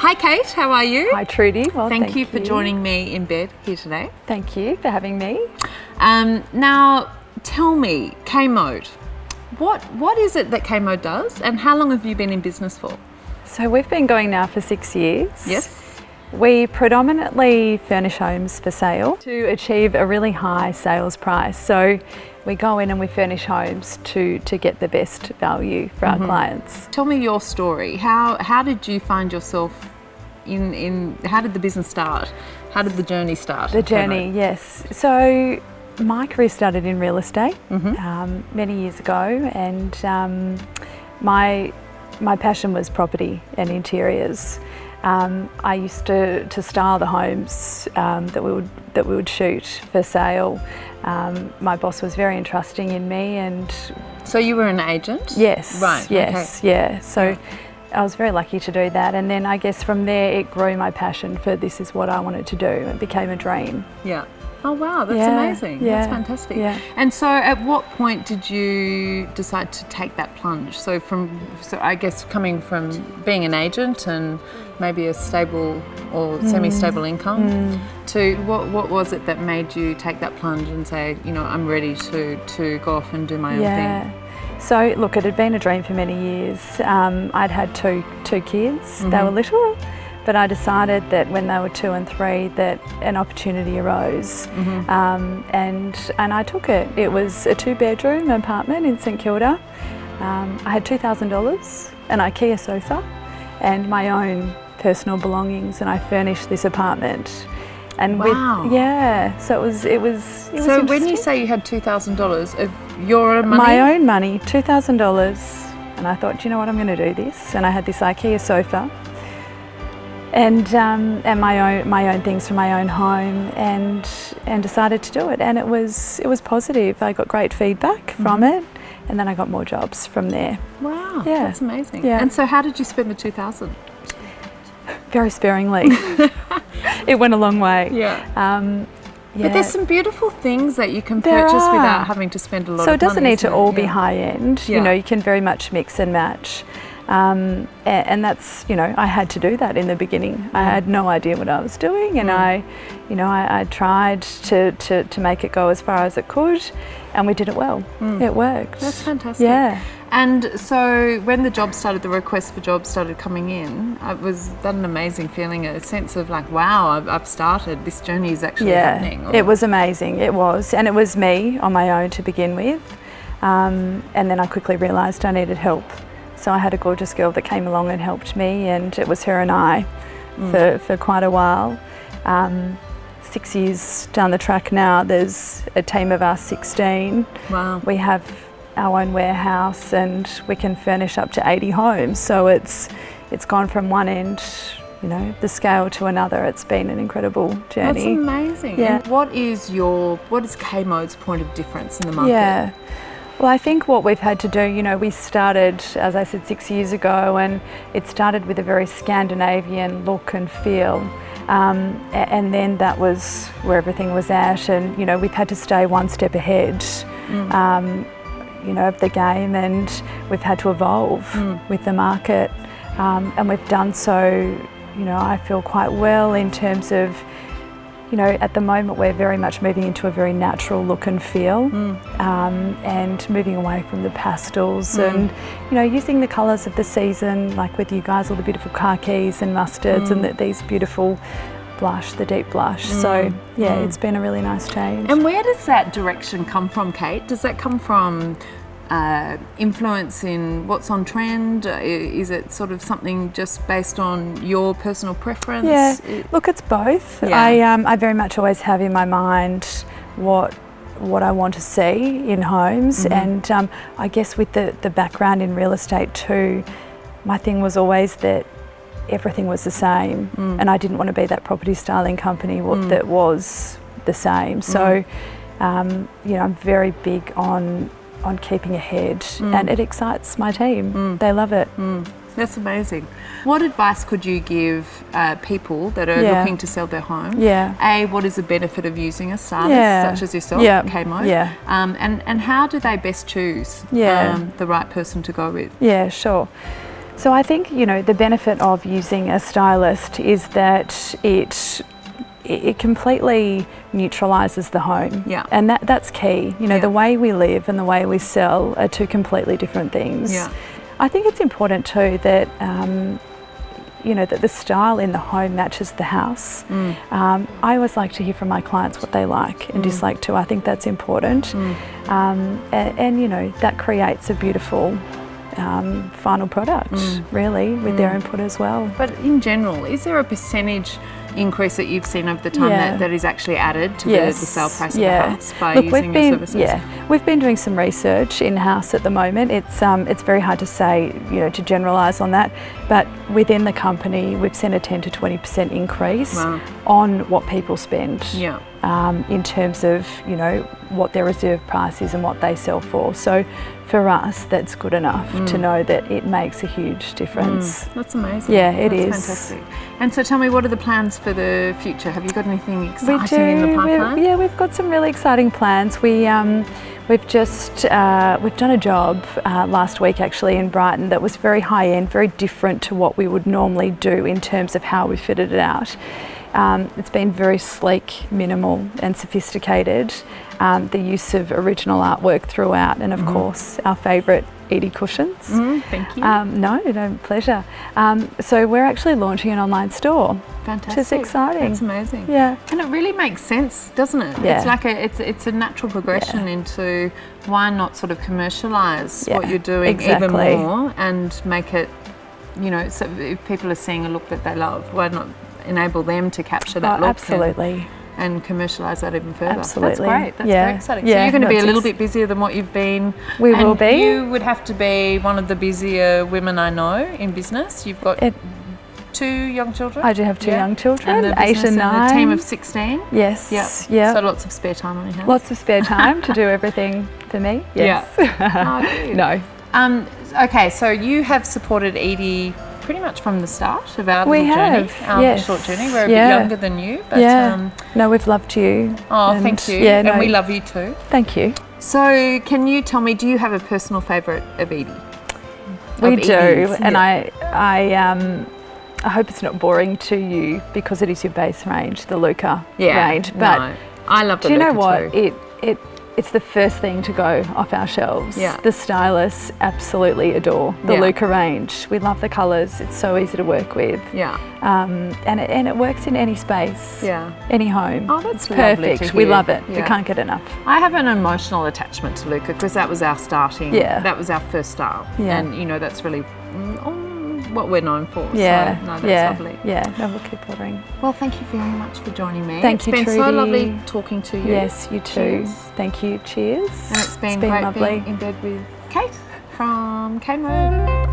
Hi Kate, how are you? Hi Trudy. Well, thank you for joining me in bed here today. Thank you for having me. Now, tell me, K-Mode, what is it that K-Mode does and how long have you been in business for? So we've been going now for 6 years. Yes. We predominantly furnish homes for sale to achieve a really high sales price. So we go in and we furnish homes to get the best value for our clients. Tell me your story. How did you find yourself how did the business start? How did the journey start? The journey, yes. So my career started in real estate many years ago, and my passion was property and interiors. I used to style the homes that we would shoot for sale. My boss was very entrusting in me, and so you were an agent? Yes. Right. Yes. Okay. Yeah. So I was very lucky to do that, and then I guess from there it grew my passion for this is what I wanted to do. It became a dream. Yeah. Oh wow, that's amazing. Yeah. That's fantastic. Yeah. And so at what point did you decide to take that plunge? So I guess coming from being an agent and maybe a stable or semi-stable income to what was it that made you take that plunge and say, you know, I'm ready to go off and do my own thing? So look, it had been a dream for many years. I'd had two kids. They were little. But I decided that when they were 2 and 3 that an opportunity arose, and I took it. It was a 2-bedroom apartment in St Kilda. I had $2,000, an IKEA sofa, and my own personal belongings, and I furnished this apartment. And wow! So it was. So when you say you had $2,000 of your own money, my own money, $2,000, and I thought, you know what, I'm going to do this, and I had this IKEA sofa. And my own things from my own home, and decided to do it, and it was positive. I got great feedback from it, and then I got more jobs from there. Wow, yeah, that's amazing. Yeah. And so, how did you spend the $2,000? Very sparingly. It went a long way. Yeah. But there's some beautiful things that you can purchase without having to spend a lot of money. So it doesn't need to all be high end. Yeah. You know, you can very much mix and match. And that's, you know, I had to do that in the beginning. I had no idea what I was doing, and I tried to make it go as far as it could, and we did it well. It worked. That's fantastic. Yeah. And so when the request for jobs started coming in, was that an amazing feeling, a sense of like, wow, I've started, this journey is actually happening? Or? It was amazing, it was. And it was me on my own to begin with. And then I quickly realised I needed help. So I had a gorgeous girl that came along and helped me, and it was her and I for quite a while. 6 years down the track now, there's a team of us 16. Wow. We have our own warehouse, and we can furnish up to 80 homes. So it's gone from one end, you know, the scale, to another. It's been an incredible journey. That's amazing. Yeah. And what is K-Mode's point of difference in the market? Yeah. Well, I think what we've had to do, you know, we started, as I said, 6 years ago, and it started with a very Scandinavian look and feel. And then that was where everything was at, and, you know, we've had to stay one step ahead, you know, of the game, and we've had to evolve with the market. And we've done so, you know, I feel quite well in terms of, you know, at the moment we're very much moving into a very natural look and feel, and moving away from the pastels, and, you know, using the colours of the season, like with you guys, all the beautiful khakis and mustards, and these beautiful blush, the deep blush. So yeah, it's been a really nice change. And where does that direction come from, Kate? Does that come from influence in what's on trend? Is it sort of something just based on your personal preference? Yeah, look, it's both. Yeah. I very much always have in my mind what I want to see in homes, and I guess with the background in real estate too, my thing was always that everything was the same, and I didn't want to be that property styling company that was the same. So you know, I'm very big on keeping ahead, and it excites my team. They love it. That's amazing. What advice could you give people that are looking to sell their home? What is the benefit of using a stylist such as yourself, K-Mode? And how do they best choose the right person to go with? Yeah, sure. So I think, you know, the benefit of using a stylist is that it completely neutralises the home. Yeah. And that's key. You know, Yeah. the way we live and the way we sell are two completely different things. Yeah. I think it's important too that, you know, that the style in the home matches the house. I always like to hear from my clients what they like and dislike too. I think that's important. And, you know, that creates a beautiful final product, really, with their input as well. But in general, is there a percentage increase that you've seen over the time that is actually added to the sale price of the house by using your services? Yeah, we've been doing some research in-house at the moment. It's very hard to say, you know, to generalise on that, but within the company we've seen a 10 to 20% increase on what people spend in terms of, you know, what their reserve price is and what they sell for. So for us, that's good enough to know that it makes a huge difference. That's amazing. Yeah, it is. Fantastic. And so tell me, what are the plans for the future? Have you got anything exciting in the pipeline? We've got some really exciting plans. We've done a job last week actually in Brighton that was very high end, very different to what we would normally do in terms of how we fitted it out. It's been very sleek, minimal and sophisticated. The use of original artwork throughout, and of course our favourite Eadie cushions. Thank you. No, pleasure. So we're actually launching an online store. Fantastic. Which is exciting. That's amazing. Yeah. And it really makes sense, doesn't it? Yeah. It's like it's a natural progression into why not sort of commercialise what you're doing even more and make it, you know, so if people are seeing a look that they love, why not enable them to capture that look? Absolutely. And commercialise that even further. Absolutely. That's great. That's very exciting. So you're going to be a little bit busier than what you've been. We will be. You would have to be one of the busier women I know in business. You've got 2 young children. I do have 2 young children, and 8 and 9. A team of 16. Yes. Yeah. So lots of spare time on your hands. Lots of spare time to do everything for me. Yes. Yeah. Oh, good. No. Okay, so you have supported Eadie pretty much from the start of our little journey, our short journey. We're a bit younger than you, but no, we've loved you. Oh, thank you. Yeah, and we love you too. Thank you. So, can you tell me, do you have a personal favourite of Eadie? We do, and I hope it's not boring to you because it is your base range, the Luca range. But no, I love the Luca. Do you know what? Too. It's the first thing to go off our shelves. Yeah. The stylists absolutely adore the Luca range. We love the colours. It's so easy to work with. Yeah. And it works in any space. Yeah. Any home. Oh, that's perfect. We love it. Yeah. We can't get enough. I have an emotional attachment to Luca because that was our starting. Yeah. That was our first style. Yeah. And you know that's really what we're known for. Yeah. So, no, that's lovely. Yeah. No, we'll keep ordering. Well, thank you very much for joining me. Thank you, It's been Trudy. so lovely talking to you. Yes, you too. Cheers. Thank you. Cheers. And it's been great lovely. being in bed with Kate from Kmart.